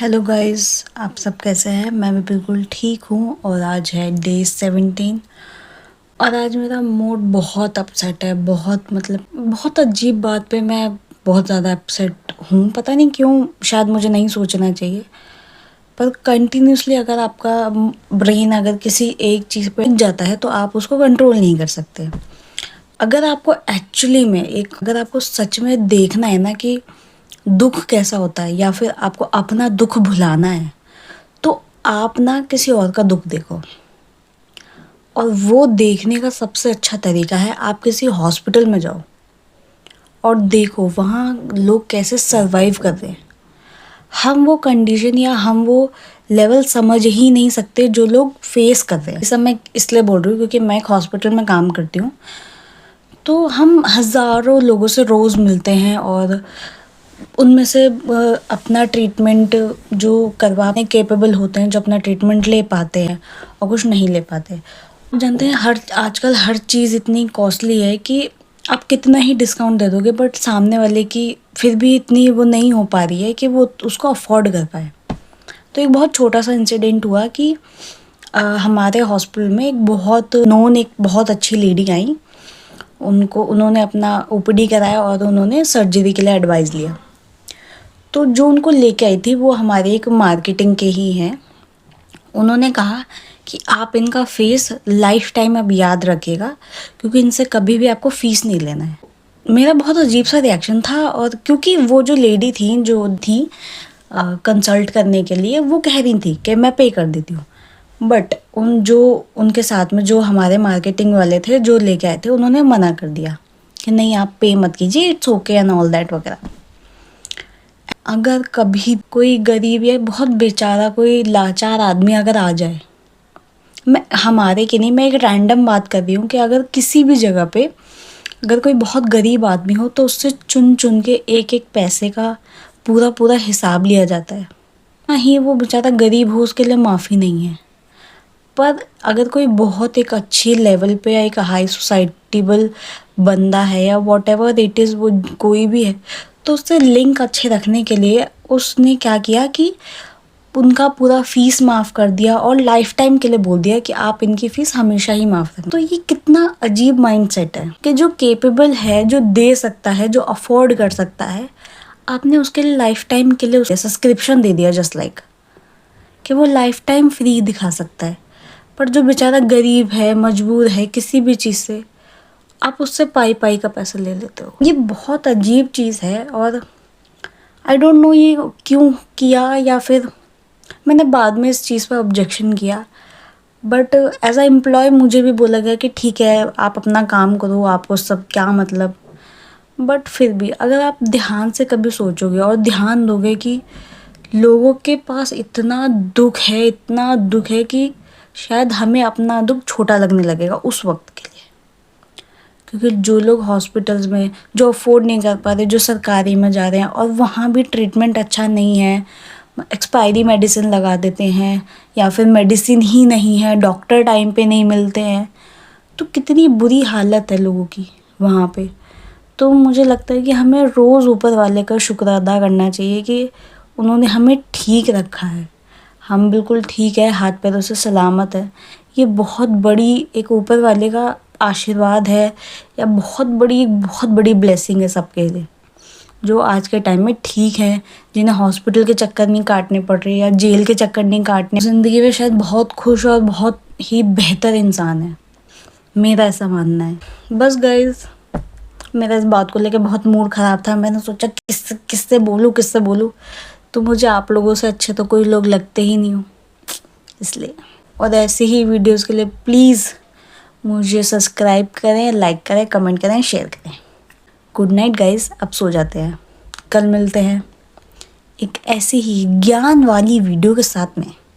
Hello guys, आप सब कैसे हैं। मैं भी बिल्कुल ठीक हूँ और आज है डे 17 और आज मेरा मूड बहुत अपसेट है। बहुत अजीब बात पे मैं बहुत ज़्यादा अपसेट हूँ। पता नहीं क्यों, शायद मुझे नहीं सोचना चाहिए, पर कंटिन्यूसली अगर आपका ब्रेन अगर किसी एक चीज़ पे जाता है तो आप उसको कंट्रोल नहीं कर सकते। अगर आपको एक्चुअली में अगर आपको सच में देखना है ना कि दुख कैसा होता है, या फिर आपको अपना दुख भुलाना है, तो आप ना किसी और का दुख देखो। और वो देखने का सबसे अच्छा तरीका है, आप किसी हॉस्पिटल में जाओ और देखो वहाँ लोग कैसे सरवाइव कर रहे हैं। हम वो कंडीशन या हम वो लेवल समझ ही नहीं सकते जो लोग फेस कर रहे हैं। ये सब मैं इसलिए बोल रही हूँ क्योंकि मैं एक हॉस्पिटल में काम करती हूँ, तो हम हज़ारों लोगों से रोज़ मिलते हैं और उनमें से अपना ट्रीटमेंट जो करवाने केपेबल होते हैं, जो अपना ट्रीटमेंट ले पाते हैं और कुछ नहीं ले पाते। आप जानते हैं आजकल हर चीज़ इतनी कॉस्टली है कि आप कितना ही डिस्काउंट दे दोगे, बट सामने वाले की फिर भी इतनी वो नहीं हो पा रही है कि वो उसको अफोर्ड कर पाए। तो एक बहुत छोटा सा इंसिडेंट हुआ कि हमारे हॉस्पिटल में एक बहुत अच्छी लेडी आई। उन्होंने अपना ओपीडी कराया और उन्होंने सर्जरी के लिए एडवाइस लिया। तो जो उनको लेके आई थी वो हमारे एक मार्केटिंग के ही हैं। उन्होंने कहा कि आप इनका फेस लाइफ टाइम अब याद रखिएगा, क्योंकि इनसे कभी भी आपको फ़ीस नहीं लेना है। मेरा बहुत अजीब सा रिएक्शन था, और क्योंकि वो जो लेडी थी कंसल्ट करने के लिए, वो कह रही थी कि मैं पे कर देती हूँ, बट उनके साथ में जो हमारे मार्केटिंग वाले थे जो लेके आए थे, उन्होंने मना कर दिया कि नहीं आप पे मत कीजिए, it's okay and all that वगैरह। अगर कभी कोई गरीब या बहुत बेचारा कोई लाचार आदमी अगर आ जाए, मैं एक रैंडम बात कर रही हूँ कि अगर किसी भी जगह पे अगर कोई बहुत गरीब आदमी हो तो उससे चुन चुन के एक एक पैसे का पूरा पूरा हिसाब लिया जाता है। ना ही वो बेचारा गरीब हो उसके लिए माफ़ी नहीं है, पर अगर कोई बहुत एक अच्छी लेवल पे या एक हाई सोसाइटेबल बंदा है या वॉट एवर इट इज़, वो कोई भी है, तो उससे लिंक अच्छे रखने के लिए उसने क्या किया कि उनका पूरा फ़ीस माफ़ कर दिया और लाइफ टाइम के लिए बोल दिया कि आप इनकी फ़ीस हमेशा ही माफ़ रखना। तो ये कितना अजीब माइंडसेट है कि जो केपेबल है, जो दे सकता है, जो अफोर्ड कर सकता है, आपने उसके लिए लाइफ टाइम के लिए सब्सक्रिप्शन दे दिया, जस्ट लाइक कि वो लाइफ टाइम फ्री दिखा सकता है। पर जो बेचारा गरीब है, मजबूर है किसी भी चीज़ से, आप उससे पाई पाई का पैसा ले लेते हो। ये बहुत अजीब चीज़ है और आई डोंट नो ये क्यों किया, या फिर मैंने बाद में इस चीज़ पर ऑब्जेक्शन किया, बट एज अ एम्प्लॉय मुझे भी बोला गया कि ठीक है आप अपना काम करो, आपको सब क्या मतलब। बट फिर भी अगर आप ध्यान से कभी सोचोगे और ध्यान दोगे कि लोगों के पास इतना दुख है कि शायद हमें अपना दुख छोटा लगने लगेगा उस वक्त के लिए। क्योंकि जो लोग हॉस्पिटल्स में जो अफोर्ड नहीं कर पा रहे, जो सरकारी में जा रहे हैं और वहाँ भी ट्रीटमेंट अच्छा नहीं है, एक्सपायरी मेडिसिन लगा देते हैं या फिर मेडिसिन ही नहीं है, डॉक्टर टाइम पे नहीं मिलते हैं, तो कितनी बुरी हालत है लोगों की वहाँ पे। तो मुझे लगता है कि हमें रोज़ ऊपर वाले का शुक्र अदा करना चाहिए कि उन्होंने हमें ठीक रखा है। हम बिल्कुल ठीक है, हाथ पैरों से सलामत है। ये बहुत बड़ी एक ऊपर वाले का आशीर्वाद है, या बहुत बड़ी ब्लेसिंग है सबके लिए, जो आज के टाइम में ठीक है, जिन्हें हॉस्पिटल के चक्कर नहीं काटने पड़ रहे या जेल के चक्कर नहीं काटने, ज़िंदगी में शायद बहुत खुश और बहुत ही बेहतर इंसान है। मेरा ऐसा मानना है। बस गाइज, मेरा इस बात को लेकर बहुत मूड ख़राब था। मैंने सोचा किससे बोलूँ, तो मुझे आप लोगों से अच्छे तो कोई लोग लगते ही नहीं हो, इसलिए। और ऐसे ही वीडियोस के लिए प्लीज़ मुझे सब्सक्राइब करें, लाइक करें, कमेंट करें, शेयर करें। गुड नाइट गाइज, अब सो जाते हैं। कल मिलते हैं एक ऐसी ही ज्ञान वाली वीडियो के साथ में।